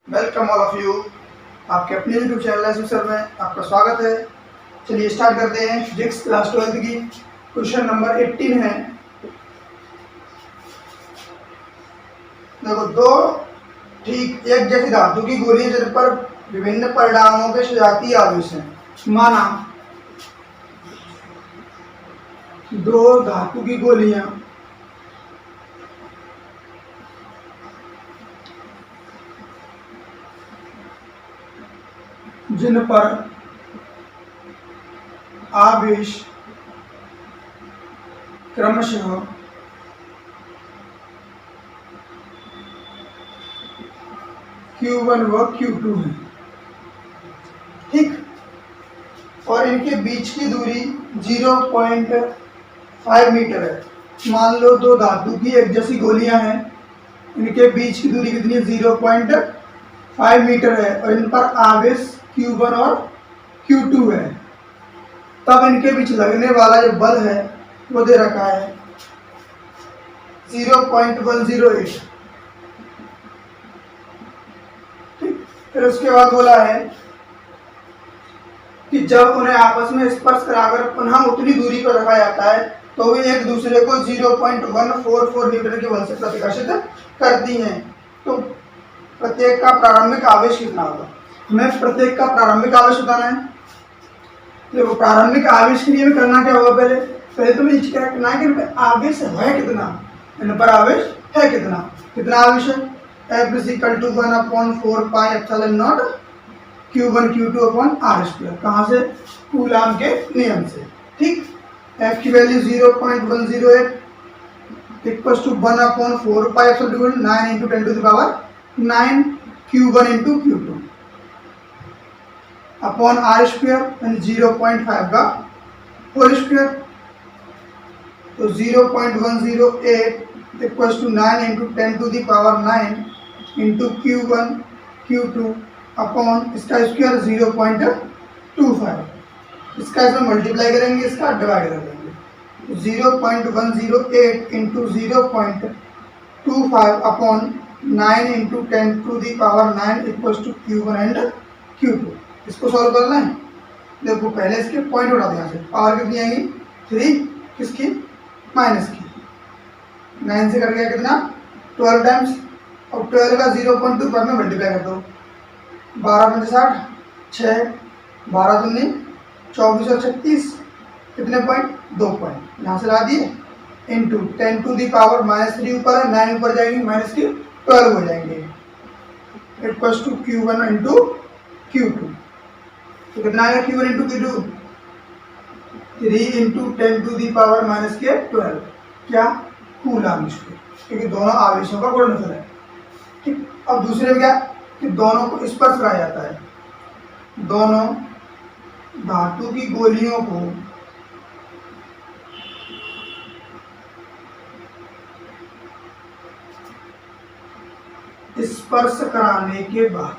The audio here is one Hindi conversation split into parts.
Welcome all of you. आपके अपने यूट्यूब चैनल सर में आपका स्वागत है। चलिए स्टार्ट करते हैं फिजिक्स क्लास 12 की। क्वेश्चन नंबर 18 है। देखो, दो ठीक एक जैसी धातु की गोलियां जिन पर विभिन्न परिणामों के सजातीय आवेश हैं। माना दो धातु की गोलियां जिन पर आवेश क्रमशः Q1 व Q2 है, ठीक, और इनके बीच की दूरी 0.5 मीटर है। मान लो दो धातु की एक जैसी गोलियां हैं, इनके बीच की दूरी कितनी है? 0.5 मीटर है, और इन पर आवेश Q1 और Q2 है। तब इनके बीच लगने वाला जो बल है वो दे रखा है 0.108। फिर उसके बाद बोला है कि जब उन्हें आपस में स्पर्श कराकर पुनः उतनी दूरी पर रखा जाता है तो वे एक दूसरे को 0.144 न्यूटन के बल से प्रतिकर्षित करती हैं। तो प्रत्येक का प्रारंभिक आवेश कितना होगा? हमें प्रत्येक का प्रारंभिक आवेश बताना है। देखो, प्रारंभिक आवेश के लिए करना क्या होगा? पहले तो मुझे क्या करना है कि इन पर आवेश है कितना, इन पर आवेश है कितना आवेश है? F = 1/4 pi epsilon not Q1 Q2 upon r²। कहाँ से? कूलाम के नियम से, ठीक। F की value 0.108 equals to 1/4 pi epsilon 9 × 10⁹ Q1 × Q2 upon r² यानी 0.5 का होल स्क्वायर। तो 0.108 equals to 9 × 10⁹ into Q1 Q2 upon इसका स्क्वायर 0.25। इसका इसमें मल्टीप्लाई करेंगे, इसका डिवाइड कर देंगे। 0.108 into 0.25 upon 9 × 10⁹ equals to Q1 and Q2। इसको सॉल्व करना है। देखो, पहले इसके पॉइंट उठा दें। यहाँ से पावर कितनी आएगी? 3 किसकी? माइनस की। 9 से कट गया कितना? 12 टाइम्स। और 12 का 0.25 में मल्टीप्लाई कर दो। 12 × 60 6, 12 दूनी 24 और 36 कितने पॉइंट? 2 पॉइंट। यहाँ से ला दिए इंटू 10⁻³ ऊपर है, 9 ऊपर जाएगी, माइनस की 12 हो जाएंगे equals to Q1 into Q2। तो कितना आएगा Q1 इंटू Q2? 3 × 10⁻⁻12 क्या? कूलाम स्क्वायर, क्योंकि दोनों आवेशों का गुणनफल है, ठीक। अब दूसरे में क्या कि दोनों को स्पर्श कराया जाता है। दोनों धातु की गोलियों को स्पर्श कराने के बाद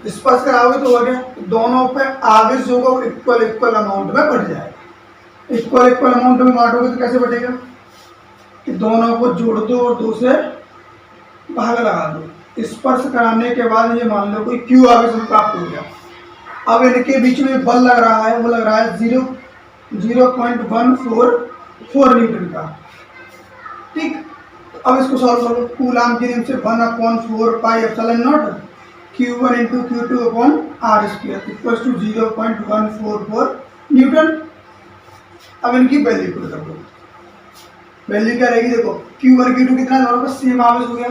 स्पर्श कराओगे तो हो गया, दोनों पे आवेश जो होगा इक्वल अमाउंट में बढ़ जाएगा। इक्वल अमाउंट में बांटोगे तो कैसे बढ़ेगा कि दोनों को जोड़ दो और 2 से भाग लगा दो। स्पर्श कराने के बाद ये मान लो कोई Q आवेश प्राप्त हो गया। अब इनके बीच में बल लग रहा है, वो लग रहा है 0.144 न्यूटन का, ठीक। अब इसको सॉल्व करो। कूलाम के नियम से 1/4 pi epsilon not Q1 × Q2 upon r² equals to 0.144 newton. अब इनकी वैल्यू पुट कर दो। वैल्यू क्या रहेगी? देखो, Q1 Q2 कितना दोनों का सेम आवेश हो गया,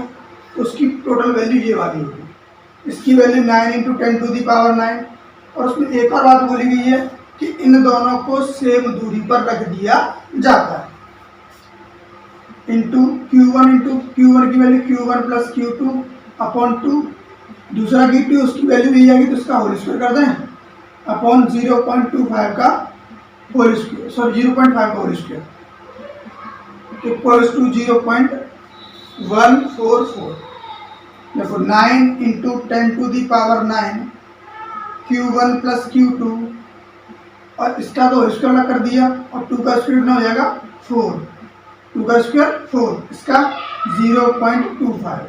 उसकी टोटल वैल्यू ये वाली होगी। इसकी वैल्यू 9 × 10⁹ और उसमें एक और बात बोली गई है कि इन दोनों को सेम दूरी पर रख दिया जाता है। इंटू Q1 की वैल्यू Q1 + Q2 अपॉन 2, दूसरा Q2 उसकी वैल्यू दी जाएगी तो उसका होल स्क्वायर कर दें अपॉन 0.25 का होल स्क्वायर, सॉरी 0.5 का होल स्क्वायर इक्वल्स टू 0.144। देखो, 9 × 10⁹ Q1 + Q2 और इसका तो स्क्वायर कर दिया और 2 का स्क्वायर कितना हो जाएगा? 4, 2 का स्क्वायर 4, इसका 0.25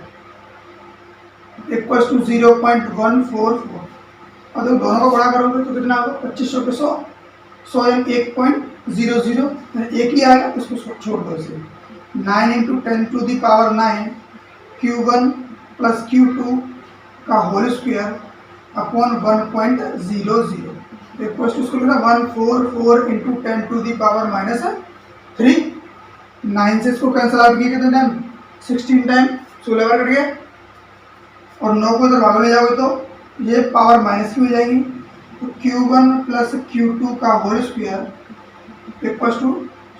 इक्वल्स टू 0.144। और तो दोनों को बड़ा करोगे तो कितना होगा, 2500 पे 100, 100 एम 1.00, एक ही आएगा, इसको छोड़ दो इसे। 9 इंटू 10⁻⁹ Q1 प्लस Q2 का whole square upon 1.00 equals to, उसको लिखना 144 इंटू 10⁻⁻3। 9 से इसको कैंसिल आउट किया कितने टाइम, 16 टाइम, 16 बार कट गया। और 9 को इधर भाग में जाओगे तो ये पावर माइनस की हो जाएगी। तो Q1 प्लस Q2 का whole square equals to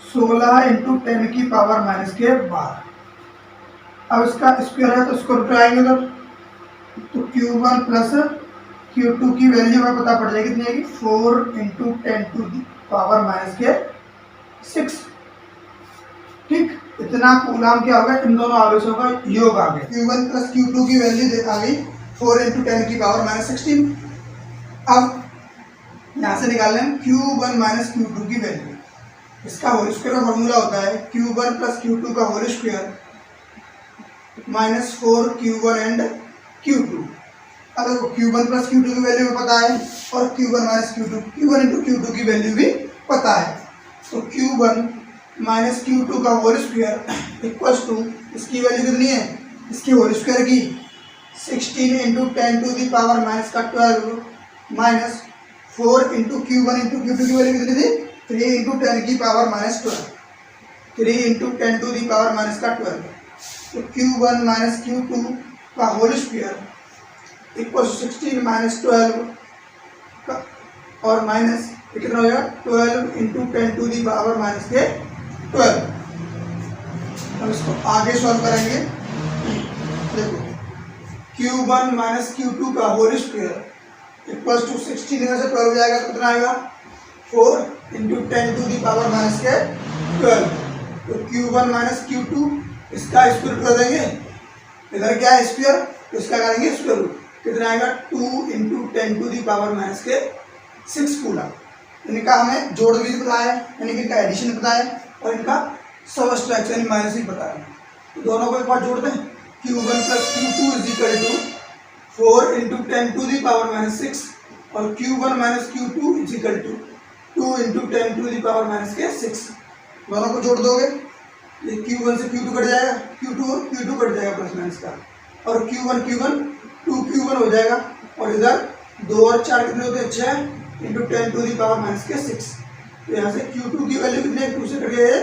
16 into 10⁻⁻12। अब इसका स्क्वायर है तो इसको रूट आएंगे तो Q1 प्लस Q2 की वैल्यू हमें पता पड़ जाएगी कितनी आएगी, 4 इंटू 10⁻⁻6। ठीक, इतना कूलाम क्या होगा, इन दोनों आवेशों का योग आ गया। Q1 प्लस Q2 की वैल्यू आ गई 4 इंटू 10⁻⁻16। अब यहाँ से निकाल लें Q1 माइनस Q2 की वैल्यू। इसका होल स्क्वायर का फॉर्मूला होता है Q1 प्लस Q2 का whole square minus 4Q1 and Q2। अब देखो Q1 प्लस Q2 की वैल्यू भी पता है और Q1 minus Q1 into Q2 की वैल्यू भी पता है। तो Q1 माइनस Q2 का होल स्क्वायर इक्वल्स टू, इसकी वैल्यू कितनी है, इसकी होल स्क्वायर की 16 into 10⁻⁻12 minus 4 into Q1 into Q2 की वैल्यू कितनी थी, 3 इंटू 10⁻⁻12, 3 इंटू 10⁻⁻12। तो Q1 माइनस Q2 का होल स्क्वायर इक्वल 16 माइनस 12 और माइनस कितना हो जाएगा 12 इंटू 10⁻⁻12। हम इसको आगे सॉल्व करेंगे। देखो Q1 माइनस Q2 का होल स्क्वायर इक्वल टू 16 में से 12 हो जाएगा तो कितना आएगा, 4 इंटू 10⁻⁻12। तो Q1 माइनस Q2 इसका स्क्वायर कर देंगे, इधर क्या है स्क्वायर, तो इसका करेंगे स्क्वायर रूट, कितना आएगा 2 इंटू 10⁻⁻6 कूलम। इनका हमें जोड़ भी पता है, यानी कि इनका एडिशन पता है और इनका सबट्रैक्शन यानी माइनस भी पता है। तो दोनों को एक बार जोड़ दें, Q1 plus Q2 is equal to 4 into 10⁻⁻6 और Q1 minus Q2 is equal to 2 into 10⁻⁻6। दोनों को जोड़ दोगे, ये Q1 से Q2 कट जाएगा, Q2 और Q2 कट जाएगा प्लस माइनस का, और Q1 2Q1 हो जाएगा। और इधर 2 और 4 कितने होते हैं, 6 इंटू 10⁻⁻6। तो यहाँ से Q2 की वैल्यू कितने, 2 से कट गए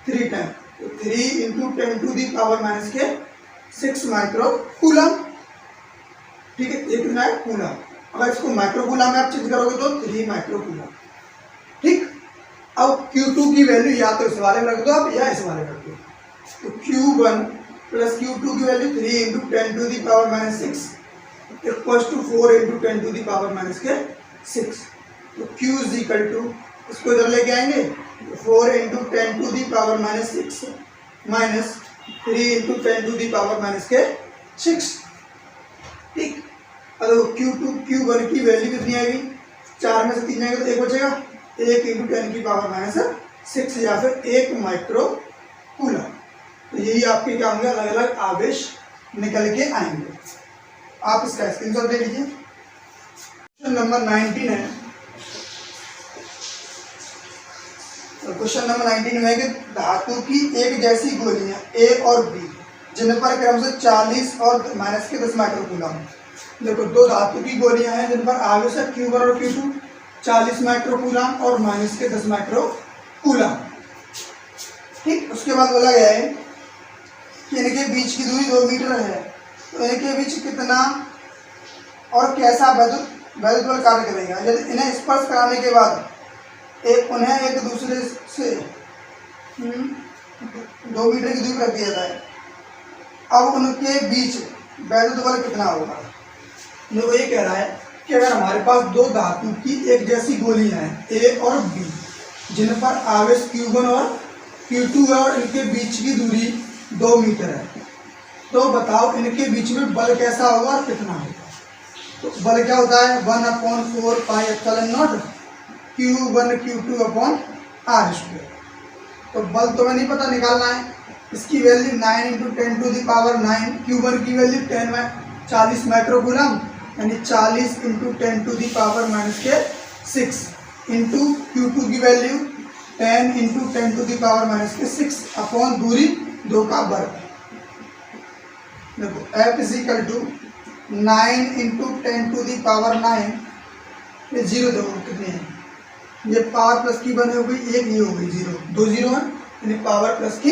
3 टाइम, तो 3 इंटू 10⁻⁻6 माइक्रो कूलम। ठीक है, ये कितना है कूलम। अगर इसको माइक्रो कूलम में आप चेंज करोगे तो 3 माइक्रो कूलम। ठीक, अब Q2 की वैल्यू या तो इस वाले में रख दो आप या इस वाले में रख दो। तो Q1 प्लस Q2 की value 3 into 10⁻⁻6 equals to 4 into 10⁻⁻6। तो Q इज इक्वल टू, इसको इधर लेके आएंगे, 4 इंटू 10⁻⁻6 माइनस 3 इंटू 10⁻⁻6। ठीक, अब Q1 की वैल्यू कितनी आएगी, 4 में से 3 जाएगा तो 1 बचेगा, 1 इंटू 10⁻�6 या फिर 1 माइक्रो कूलम। तो यही आपके क्या होंगे, अलग अलग आवेश निकल के आएंगे। आप इसका स्क्रीनशॉट ले लीजिए। क्वेश्चन नंबर 19 है। तो क्वेश्चन नंबर 19 में कि धातु की एक जैसी गोलियां A और B जिन पर क्रम से 40 और माइनस के 10 माइक्रो कूलम। देखो दो धातु की गोलियां हैं जिन पर आवेश है Q1 और Q2, 40 माइक्रो कूलम और माइनस के 10 माइक्रो कूलम। ठीक, उसके बाद बोला गया है कि इनके बीच की दूरी 2 मीटर है, तो इनके बीच कितना और कैसा वैद्युत बल कार्य करेगा। यदि इन्हें स्पर्श कराने के बाद उन्हें एक दूसरे से 2 मीटर की दूरी रख दिया जाए, अब उनके बीच वैद्युत बल कितना होगा। वो ये कह रहा है कि अगर हमारे पास दो धातु की एक जैसी गोलियां हैं A और B जिन पर आवेश Q1 और Q2 है और इनके बीच की दूरी 2 मीटर है, तो बताओ इनके बीच में बल कैसा होगा और कितना होगा। तो बल क्या होता है, 1/4 pi epsilon not Q1 Q2 upon R²। तो तो बल तो मैं नहीं पता, निकालना है। इसकी value 9 into 10 to the power 9, Q1 की वैल्यू 10 में 40 माइक्रोकूलम, यानी 40 into 10 to the power -6 into Q2 की value 10 into 10 to the power -6 upon दूरी 2 का वर्ग। देखो F is equal to 9 into 10 to the power 9, ये 0 देखो कितनी है, ये पावर प्लस की 1 हो गई, एक ये हो गई 0, 2 0 है, यानी पावर प्लस की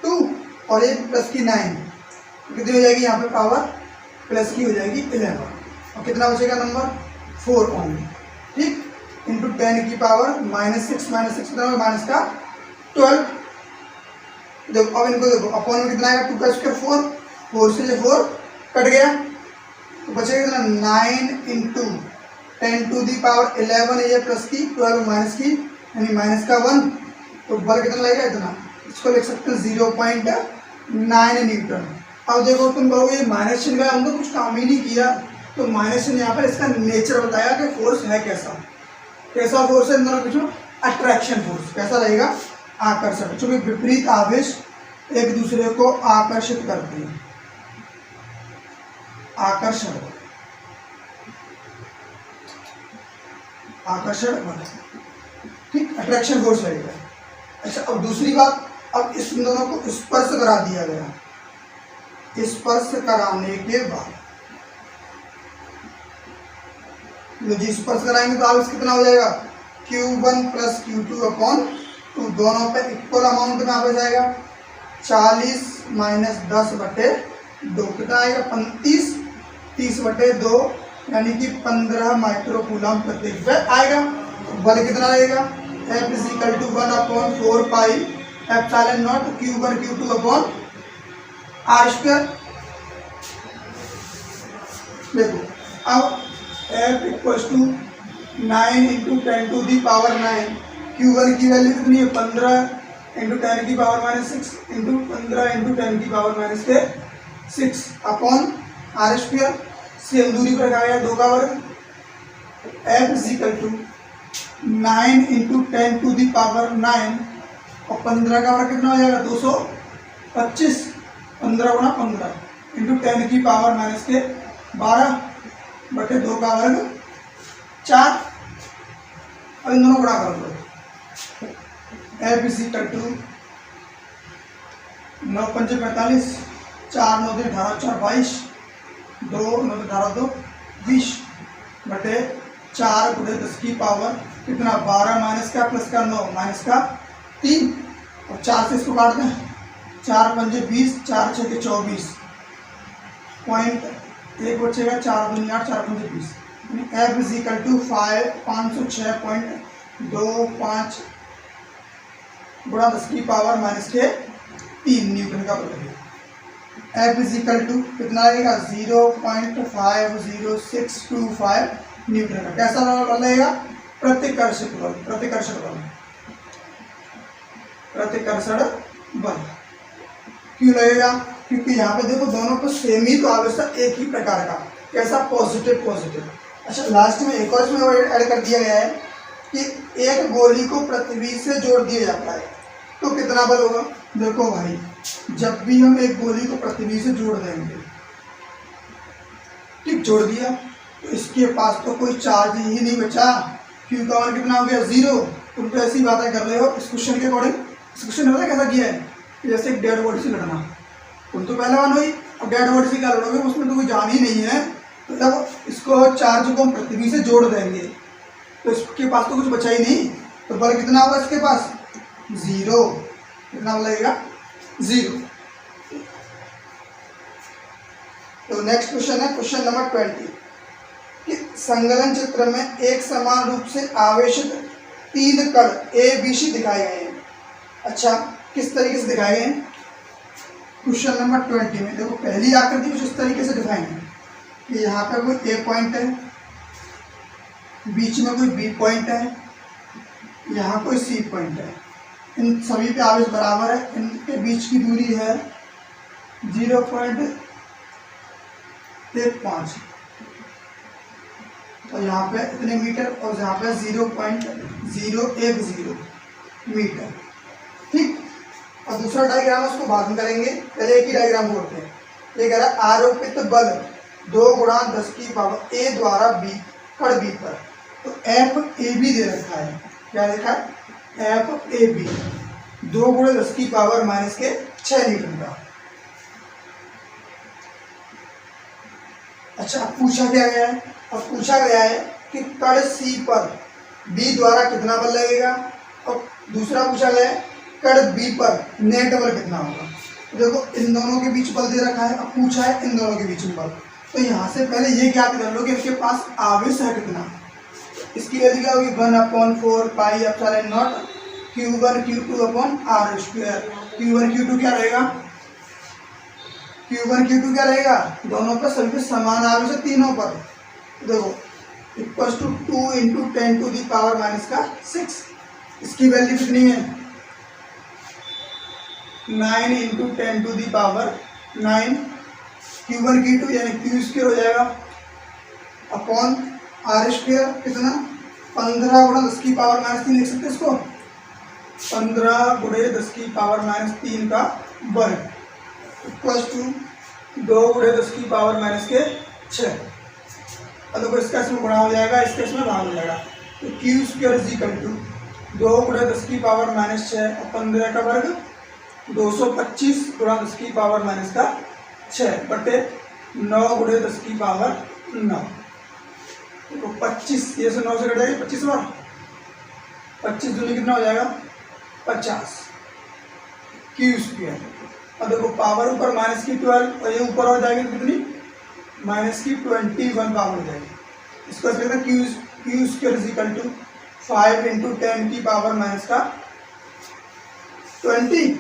2 और एक प्लस की 9, कितनी हो जाएगी यहाँ पे पावर प्लस की हो जाएगी 11, और कितना बचेगा नंबर 4 ओनली, ठीक, इंटू 10 की पावर -6 कितना होगा माइनस का 12। देखो अब इनको देखो, अपॉन में कितना आएगा 2 का स्क्वायर 4 से 4 कट गया, तो बचेगा कितना 9 इंटू 10 टू दी पावर 11, ये प्लस की 12 माइनस की, यानी माइनस का 1, तो बल कितना लगेगा इतना, इसको लिख सकते हैं 0.9 न्यूटन। अब देखो तुम कहोगे ये माइनस चिन्ह का हमने कुछ काम ही नहीं किया, तो माइनस चिन्ह यहाँ पर इसका नेचर बताया कि फोर्स है कैसा, कैसा फोर्स है इन दोनों के बीच में, अट्रैक्शन फोर्स। कैसा रहेगा, आकर्षण, चूंकि विपरीत आवेश एक दूसरे को आकर्षित करते हैं, आकर्षण बल, ठीक, अट्रैक्शन फोर्स रहेगा। अच्छा अब दूसरी बात, अब इस दोनों को स्पर्श करा दिया गया, स्पर्श कराने के बाद जी स्पर्श कराएंगे तो अब कितना हो जाएगा Q1 प्लस Q2 अपॉन 2, दोनों पे इक्वल अमाउंट में आ जाएगा, 40 माइनस 10 बटे 2 कितना आएगा 35, 30 बटे 2 यानी कि 15 माइक्रोकूलम प्रति पे आएगा। तो बल कितना रहेगा, F इज इक्वल टू 1 अपॉन 4 pi epsilon not Q1 Q2 upon R square. देखो अब F equals to 9 into 10 to the power 9, Q1 की वैल्यू कितनी है 15 इंटू 10 की पावर -6 इंटू 15 इंटू 10 की power -6 upon R square, same दूरी पर रखा गया 2 का वर्ग। F is equal to 9 into 10 to the power 9 और 15 का वर्ग कितना हो जाएगा 225, 15 गुणा 15 इंटू 10 की पावर -12 बटे 2 का वर्ग 4। अब इन दोनों गुणा कर दो, F इज इक्वल टू 9 पंजे 45, 4 9 3 18 4 22, 2 9 18 2 20 बटे 4 गुणे 10 की पावर कितना 12 माइनस का प्लस का 9 माइनस का 3 और 4 से इसको काट दें, 4 पंजे 20, 4 6 के 24 पॉइंट 1 बचेगा, 4 दूनी 8 4 पंजे 20। F इज इक्वल टू 506.25 गुणा 10 की पावर -3 न्यूटन का बल है। F इज इक्वल टू कितना आएगा 0.50625 न्यूटन का। कैसा बल रहेगा, प्रतिकर्षण बल, प्रतिकर्षण बल, प्रतिकर्षण बल क्यों लगेगा, क्योंकि यहाँ पे देखो दोनों को सेम ही तो आवेश एक ही प्रकार का, कैसा पॉजिटिव पॉजिटिव। अच्छा लास्ट में एक और इसमें ऐड कर दिया गया है कि एक गोली को पृथ्वी से जोड़ दिया जाता है तो कितना बल होगा। देखो भाई जब भी हम एक गोली को पृथ्वी से जोड़ देंगे, ठीक, जोड़ दिया तो इसके पास तो कोई चार्ज ही नहीं बचा, Q का मान कितना हो गया 0। तुम तो ऐसी बातें कर रहे हो इस क्वेश्चन के अकॉर्डिंग। इस क्वेश्चन में कैसा किया है कि जैसे एक डेड बॉडी से लड़ना, तुम तो पहले वन हुई, अब डेड बॉडी से क्या लड़ोगे, उसमें तो कोई जान ही नहीं है। तो जब इसको चार्ज को हम पृथ्वी से जोड़ देंगे तो इसके पास तो कुछ बचा ही नहीं, तो बल कितना होगा इसके पास 0, कितना बल लगेगा 0। तो नेक्स्ट क्वेश्चन है क्वेश्चन नंबर 20 कि संकलन चित्र में एक समान रूप से आवेशित 3 कण ABC दिखाए गए हैं। अच्छा किस तरीके से दिखाए गए हैं, क्वेश्चन नंबर 20 में देखो पहली आकृति कुछ इस तरीके से दिखाई है कि यहाँ पे कोई A पॉइंट है, बीच में कोई B पॉइंट है, यहाँ कोई C पॉइंट है, इन सभी पे आवेश बराबर है, इनके बीच की दूरी है 0.15 तो यहाँ पे इतने मीटर और यहाँ पे 0.010 मीटर, ठीक। और दूसरा डायग्राम उसको बाद में करेंगे, पहले एक ही डायग्राम करते हैं। ये कह रहा है आरोपित बल 2 गुणा 10 की पावर ए द्वारा बी कण बी पर, तो एफ ए बी दे रखा है। क्या देखा है? एफ ए बी 2 गुणा 10 की पावर माइनस के 6 न्यूटन का। अच्छा, पूछा क्या गया है? अब पूछा गया है कि कण सी पर बी द्वारा कितना बल लगेगा, और दूसरा पूछा गया है कण बी पर नेट बल कितना होगा। देखो इन दोनों के बीच बल दे रखा है, अब पूछा है इन दोनों के बीच में बल, तो यहाँ से पहले ये ज्ञात कर लो कि इनके पास आवेश है कितना। इसकी वैल्यू क्या होगी? 1/4 pi epsilon not Q1 Q2 upon R square. Q1 Q2 क्या रहेगा? Q1 Q2 क्या रहेगा? दोनों पर सभी पे समान आवेश है, तीनों पर। देखो equal to 2 into 10 to the power minus का 6। इसकी वैल्यू कितनी है? 9 into 10 to the power 9। Q1 Q2 यानी Q स्क्वायर हो जाएगा अपॉन आर स्क्वायर कितना? 15 गुणा 10 की पावर माइनस 3 लिख सकते हैं इसको, 15 गुणे 10 की पावर माइनस 3 का वर्ग इक्वल टू 2 गुणे 10 की पावर माइनस के 6। अब देखो इसका इसमें गुणा हो जाएगा, इसका इसमें भाग हो जाएगा, तो Q square is equal to 2 गुणे 10 की पावर माइनस 6 और 15 का वर्ग 225 गुणा 10 की पावर माइनस का 6 बटे 9 गुणे 10 की पावर 9। तो 25 ये से 9 से कटेगा 25 बार, 25 दूनी कितना हो जाएगा? 50 Q स्क्वायर। अब देखो पावर ऊपर माइनस की 12 और ये ऊपर हो जाएगी तो कितनी? माइनस की 21 पावर हो जाएगी। इसको ऐसे लिखते हैं Q square is equal to 5 into 10 की पावर माइनस का 20।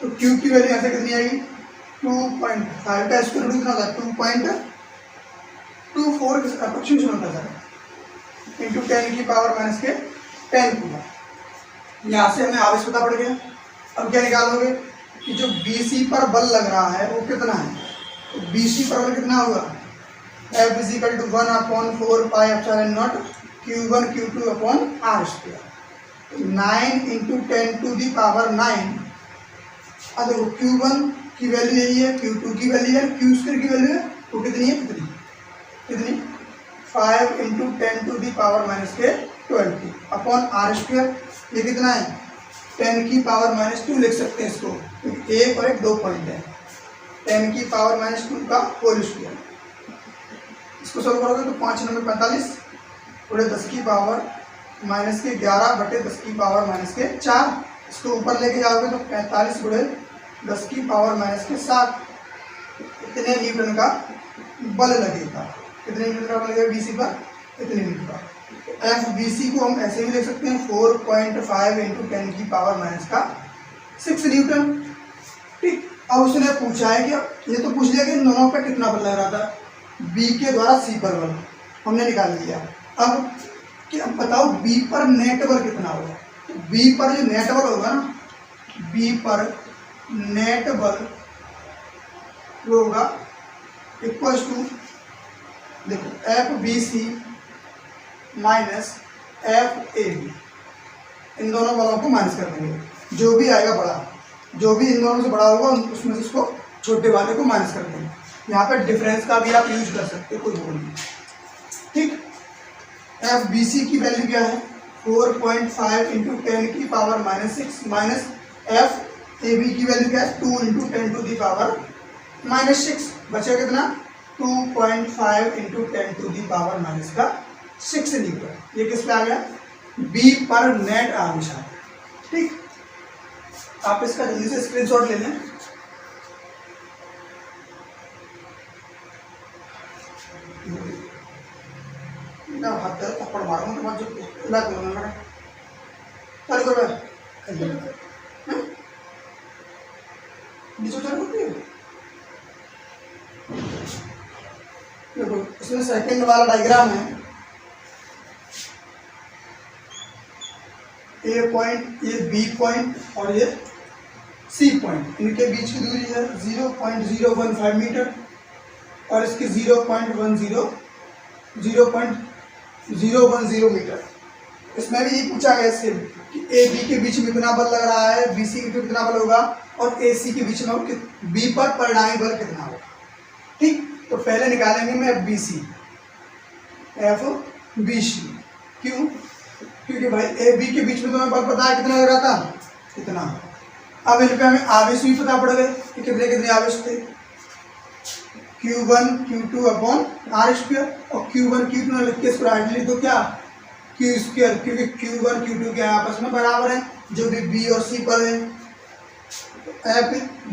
तो Q की वैल्यू ऐसे कितनी आएगी? 2.5 का स्क्वायर रूट कितना होता है? 2.24 अप्रोक्सीमेशन होता है इंटू 10 की पावर माइनस के 10 पूरा। यहाँ से हमें आवेश पता पड़ गया। अब क्या निकालोगे कि जो BC पर बल लग रहा है वो कितना है? तो BC पर बल कितना होगा? F is equal to 1/4 pi epsilon not Q1 Q2 upon R square. 9 into 10 to the power 9। अब देखो Q1 की वैल्यू यही है, Q2 की वैल्यू है, Q स्क्वायर की वैल्यू है, तो कितनी है? कितनी 5 into 10 to the power minus के 20 अपॉन आर स्क्वायर। ये कितना है? 10 की पावर माइनस 2 लिख सकते हैं इसको, क्योंकि एक और एक 2 पॉइंट है। 10 की पावर माइनस 2 का होल स्क्वायर। इसको सॉल्व करोगे तो 5 9 45 गुणे 10 की पावर माइनस के 11 बटे 10 की पावर माइनस के 4। इसको ऊपर लेके जाओगे तो 45 गुणे 10 की पावर माइनस के 7। इतने न्यूटन का बल लगेगा। कितने न्यूटन का बल लगेगा BC पर? इतने न्यूटन का। एफ BC को हम ऐसे भी लिख सकते हैं 4.5 इंटू 10 की पावर माइनस का 6 न्यूटन। ठीक, अब उसने पूछा है कि ये तो पूछ लिया कि इन दोनों पर कितना बल लग रहा था, B के द्वारा C पर बल हमने निकाल लिया। अब कि अब बताओ B पर नेट बल कितना होगा? तो B पर जो नेट बल होगा ना, B पर नेट बल होगा इक्वल टू, देखो FBC माइनस FAB। इन दोनों बलों को माइनस कर देंगे, जो भी आएगा बड़ा, जो भी इन दोनों से बड़ा होगा उसमें से इसको छोटे वाले को माइनस कर देंगे। यहाँ पे डिफरेंस का भी आप यूज कर सकते हो, कोई वो नहीं। ठीक, FBC की वैल्यू क्या है? 4.5 इंटू 10 की पावर माइनस 6 माइनस FAB की वैल्यू क्या है? 2 into 10 to the power minus 6। बचा कितना? 2.5 into 10 to the power minus का 6 न्यूटन। ये किस पे आ गया? B पर नेट आवेश आ गया। ठीक, आप इसका जल्दी से स्क्रीनशॉट ले लें। ना हाथ पे थप्पड़ मारूंगा तो मत जो लग लूंगा मैं। चल कर बे नीचे चल सकती है। देखो इसमें सेकंड वाला डायग्राम है। A पॉइंट, ये B पॉइंट और ये C पॉइंट, इनके बीच की दूरी है 0.015 मीटर और इसकी 0.10 मीटर। इसमें भी ये पूछा गया इससे कि ए बी के बीच में कितना बल लग रहा है, बी सी के बीच में कितना बल होगा, और ए सी के बीच में बी पर परिणामी बल कितना होगा। ठीक, तो पहले निकालेंगे मैं B C, F B C. क्यों? क्योंकि भाई ए बी के बीच में तो हमें बल पता है कितना लग रहा था, कितना। अब इन पे हमें आवेश भी पता पड़ गए कि कितने कितने आवेश थे, Q1 Q2 upon R square, और Q1 Q2 लिख के इसको राइटली तो क्या Q स्क्वायर, क्योंकि Q1 Q2 क्या आपस में बराबर है, जो भी B और C पर है। F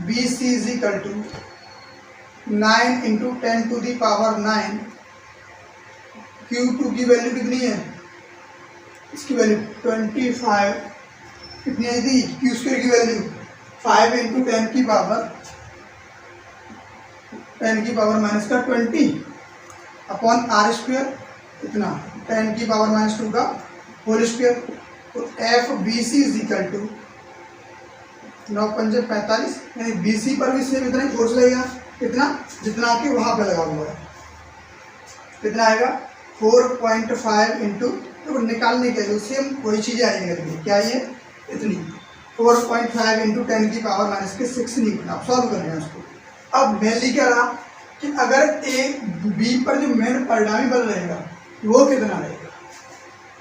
B C is equal to 9 into 10 to the power 9। Q2 की वैल्यू कितनी है, इसकी वैल्यू 25, कितनी आई थी, Q स्क्वायर की वैल्यू 5 इंटू 10 की पावर माइनस का 20 अपॉन आर स्क्वायर, इतना 10 की पावर माइनस 2 का होल स्क्वायर। तो F B C is equal to 9 पंजे 45, यानी बी सी पर भी सेम इतना ही फोर्स लगेगा, कितना, जितना कि वहाँ पे लगा हुआ है। कितना आएगा 4.5 इंटू, तो निकालने के लिए सेम वही चीज़ें आएंगी, क्या ये इतनी 4.5 इंटू 10 की पावर माइनस के 6 न्यूटन। आप सॉल्व कर रहे हैं उसको। अब मेनली क्या रहा कि अगर ए बी पर जो मेन परिणामी बल रहेगा वो कितना रहेगा।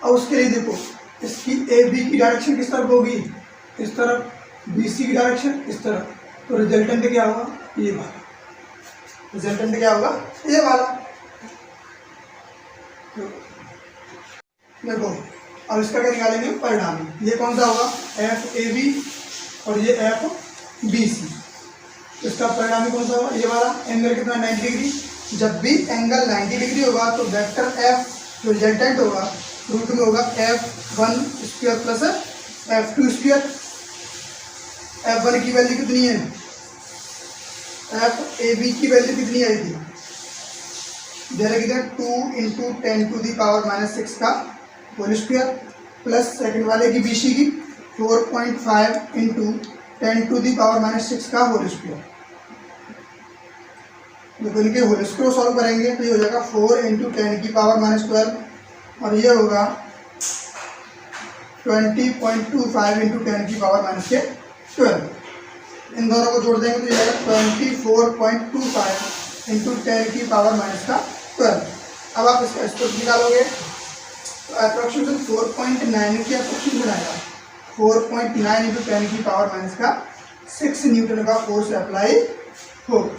और उसके लिए देखो, इसकी ए बी की डायरेक्शन किस तरफ होगी, इस तरफ, बी सी की डायरेक्शन इस तरफ, तो रिजल्टेंट क्या होगा, ये वाला। रिजल्टेंट क्या होगा, ये वाला। देखो अब इसका क्या निकालेंगे, परिणामी। ये कौन सा होगा, एफ ए बी, और ये एफ बी सी। इसका परिणामी कौन सा होगा, ये वाला। एंगल कितना, 90 डिग्री। जब भी एंगल 90 डिग्री होगा तो वेक्टर एफ जो रिजल्टेंट होगा रूट में होगा F1 square plus F2 square. F1 की वैल्यू कितनी है, एफ ए बी की वैल्यू कितनी आई थी, दे रखी है 2 into 10 to the power minus 6 का होल स्क्वायर, प्लस सेकंड वाले की बी सी की 4.5 into 10 to the power minus 6 का होल स्क्वायर। देखो इनके होल स्क्वायर सॉल्व करेंगे तो ये हो जाएगा 4 इंटू 10 की पावर माइनस 12, और ये होगा 20.25 इंटू 10 की पावर माइनस के 12। इन दोनों को जोड़ देंगे तो ये आएगा 24.25 इंटू 10 की पावर माइनस का 12। अब आप इसका स्क्वायर निकालोगे तो अप्रोक्सीमेशन 4.9 की अप्रोक्सीमेशन आएगा, 4.9 इंटू 10 की पावर माइनस का 6 न्यूटन का फोर्स अप्लाई हो।